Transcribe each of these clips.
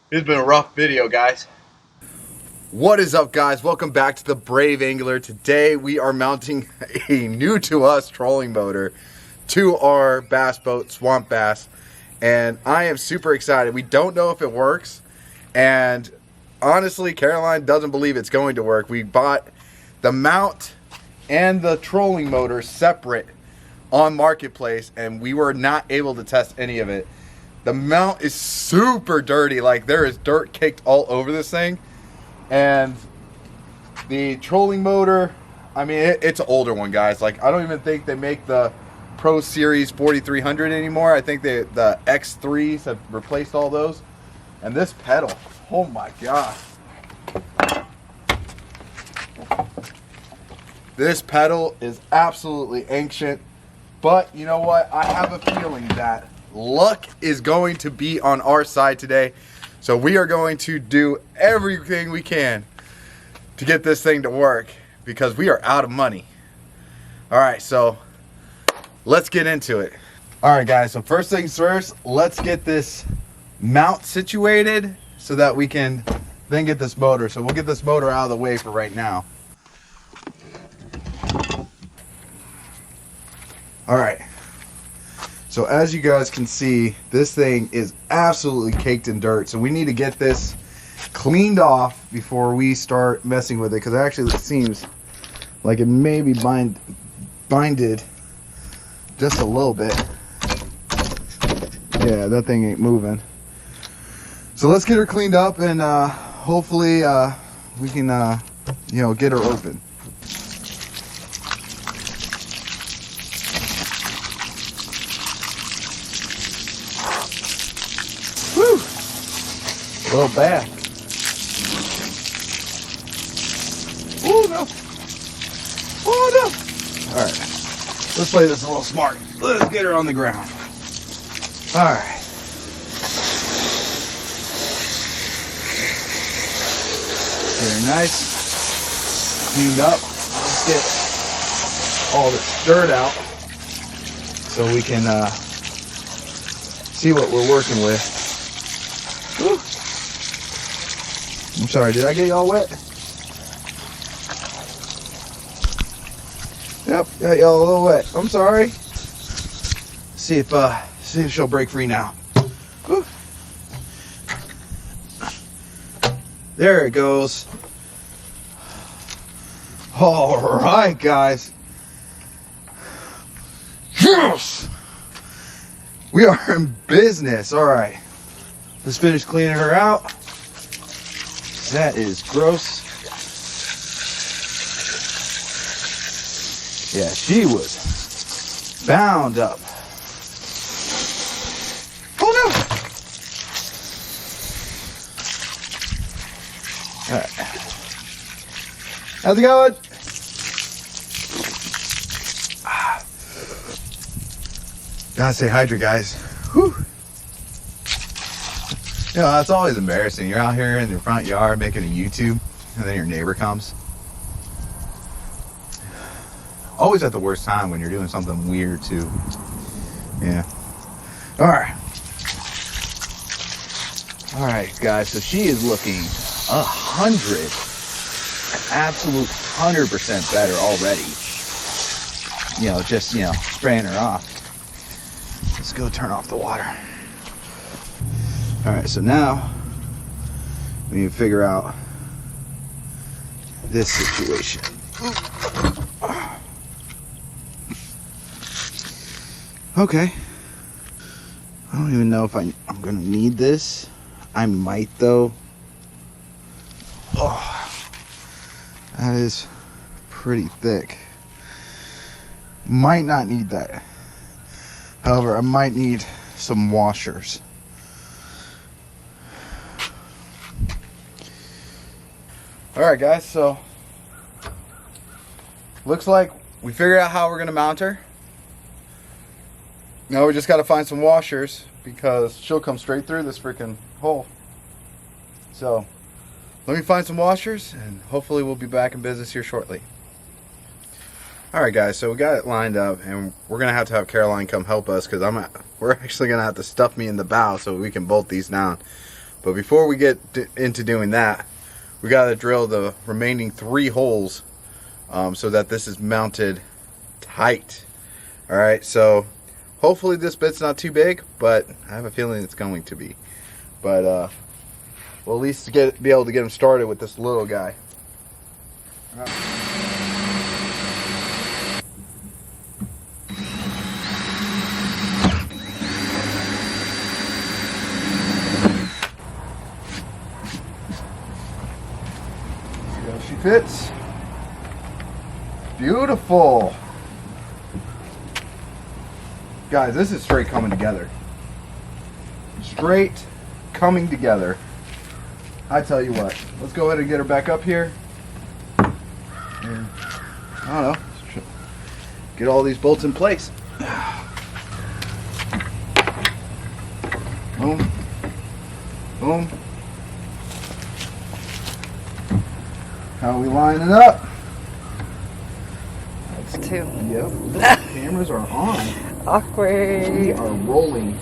It's been a rough video, guys. What is up, guys? Welcome back to the Brave Angler. Today we are mounting a new to us trolling motor to our bass boat, Swamp Bass, and I am super excited. We don't know if it works, and honestly, Caroline doesn't believe it's going to work. We bought the mount and the trolling motor separate on Marketplace, and we were not able to test any of it. The mount is super dirty. Like, there is dirt caked all over this thing. And the trolling motor, I mean, it's an older one, guys. Like, I don't even think they make the Pro Series 4300 anymore. I think the X3s have replaced all those. And this pedal, oh my gosh. This pedal is absolutely ancient. But you know what? I have a feeling that luck is going to be on our side today. So we are going to do everything we can to get this thing to work because we are out of money. All right, so let's get into it. All right, guys, so first things first, let's get this mount situated so that we can then get this motor. So we'll get this motor out of the way for right now. All right. So as you guys can see, this thing is absolutely caked in dirt. So we need to get this cleaned off before we start messing with it, because actually it seems like it may be binded just a little bit. Yeah, that thing ain't moving. So let's get her cleaned up, and hopefully we can get her open. A little back. Oh no. Oh no. Alright. Let's play this a little smart. Let's get her on the ground. Alright. Very nice. Cleaned up. Let's get all this dirt out so we can see what we're working with. Whew. I'm sorry, did I get y'all wet? Yep, got y'all a little wet. I'm sorry. See if she'll break free now. Whew. There it goes. All right, guys. Yes! We are in business. All right. Let's finish cleaning her out. That is gross. Yeah, she was bound up. Oh no! All right. How's it going? Gotta stay hydrated, guys. Whew. You know, that's always embarrassing. You're out here in your front yard making a YouTube, and then your neighbor comes. Always at the worst time when you're doing something weird, too. Yeah. Alright. Alright, guys, so she is looking 100, absolute 100% better already. Just spraying her off. Let's go turn off the water. Alright, so now we need to figure out this situation. Okay. I don't even know if I'm going to need this. I might, though. Oh, that is pretty thick. Might not need that. However, I might need some washers. Alright, guys, so looks like we figured out how we're going to mount her. Now we just got to find some washers because she'll come straight through this freaking hole. So let me find some washers and hopefully we'll be back in business here shortly. Alright, guys, so we got it lined up and we're going to have Caroline come help us because we're actually going to have to stuff me in the bow so we can bolt these down. But before we get into doing that, we got to drill the remaining 3 holes so that this is mounted tight. Alright, so hopefully this bit's not too big, but I have a feeling it's going to be. But we'll at least be able to get him started with this little guy. See how she fits. Beautiful. Guys, this is straight coming together. Straight coming together. I tell you what, let's go ahead and get her back up here. And, I don't know, get all these bolts in place. Boom. Boom. How are we lining up? That's 2. Yep. Cameras are on. Awkward. We are rolling.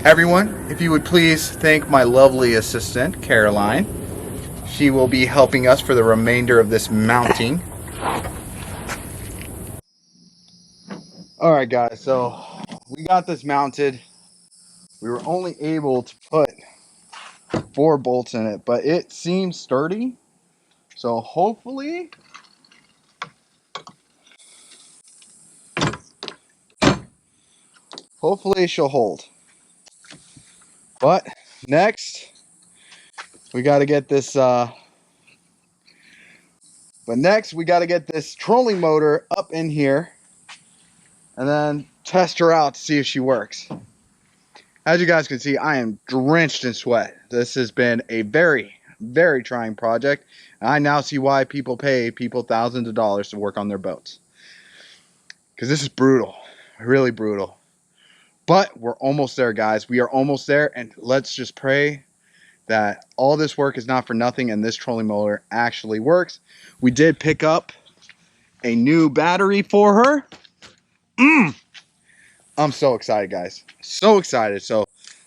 Everyone, if you would please thank my lovely assistant, Caroline. She will be helping us for the remainder of this mounting. Alright guys, so we got this mounted. We were only able to put 4 bolts in it, but it seems sturdy. So hopefully she'll hold. But next we got to get this trolling motor up in here and then test her out to see if she works. As you guys can see, I am drenched in sweat. This has been a very, very trying project. I now see why people pay people thousands of dollars to work on their boats. Because this is brutal. Really brutal. But we're almost there, guys. We are almost there. And let's just pray that all this work is not for nothing and this trolling motor actually works. We did pick up a new battery for her. I'm so excited, guys. So excited. So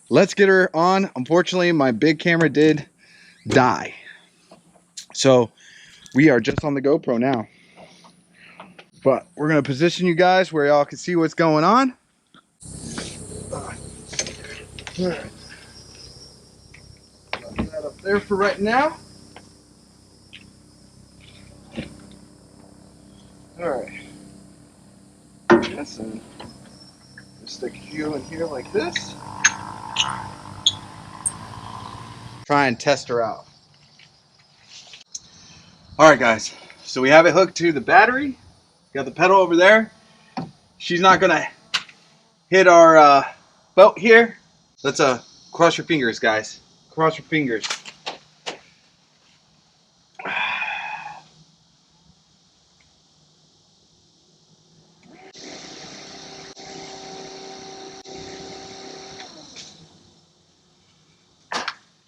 let's get her on. Unfortunately, my big camera did die. So we are just on the GoPro now. But we're going to position you guys where y'all can see what's going on. Alright. Put that up there for right now. Alright. Yes, and stick you in here like this. Try and test her out. Alright guys, so we have it hooked to the battery. Got the pedal over there. She's not gonna hit our boat here. Let's cross your fingers, guys. Cross your fingers.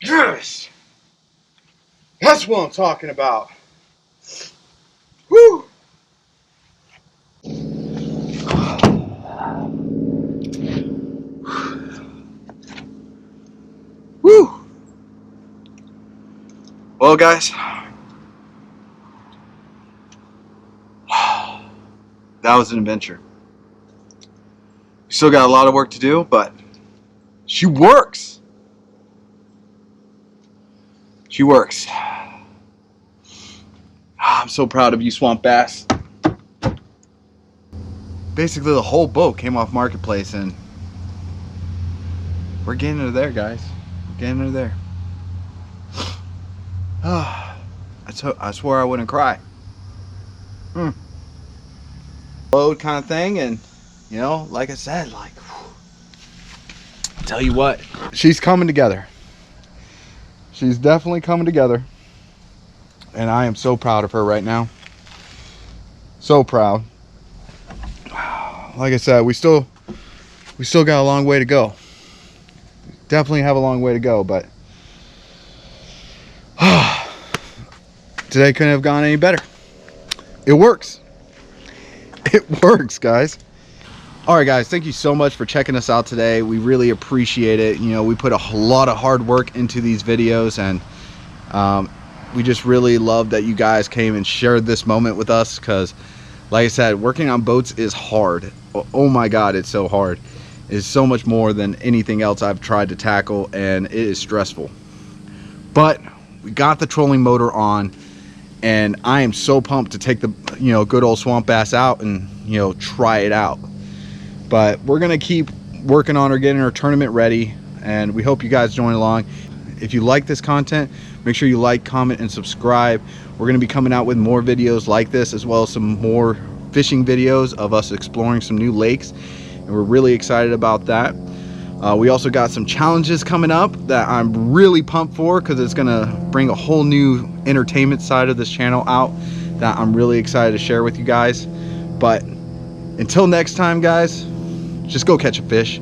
Yes! That's what I'm talking about. Woo! Woo! Well, guys, that was an adventure. We still got a lot of work to do, but she works. She works. I'm so proud of you, Swamp Bass. Basically, the whole boat came off Marketplace, and we're getting her there, guys. We're getting her there. I swore I wouldn't cry. Load kind of thing, and you know, like I said, like, I'll tell you what, she's coming together. She's definitely coming together, and I am so proud of her right now. So proud. Like I said, we still got a long way to go. Definitely have a long way to go, but today couldn't have gone any better. It works. It works, guys. All right, guys, thank you so much for checking us out today. We really appreciate it. You know, we put a lot of hard work into these videos, and we just really love that you guys came and shared this moment with us, because like I said, working on boats is hard. Oh my God, it's so hard. It's so much more than anything else I've tried to tackle, and it is stressful. But we got the trolling motor on, and I am so pumped to take the good old swamp bass out and try it out. But we're gonna keep working on her, getting her tournament ready, and we hope you guys join along. If you like this content, make sure you like, comment, and subscribe. We're gonna be coming out with more videos like this, as well as some more fishing videos of us exploring some new lakes, and we're really excited about that. We also got some challenges coming up that I'm really pumped for, because it's gonna bring a whole new entertainment side of this channel out that I'm really excited to share with you guys. But until next time, guys, just go catch a fish.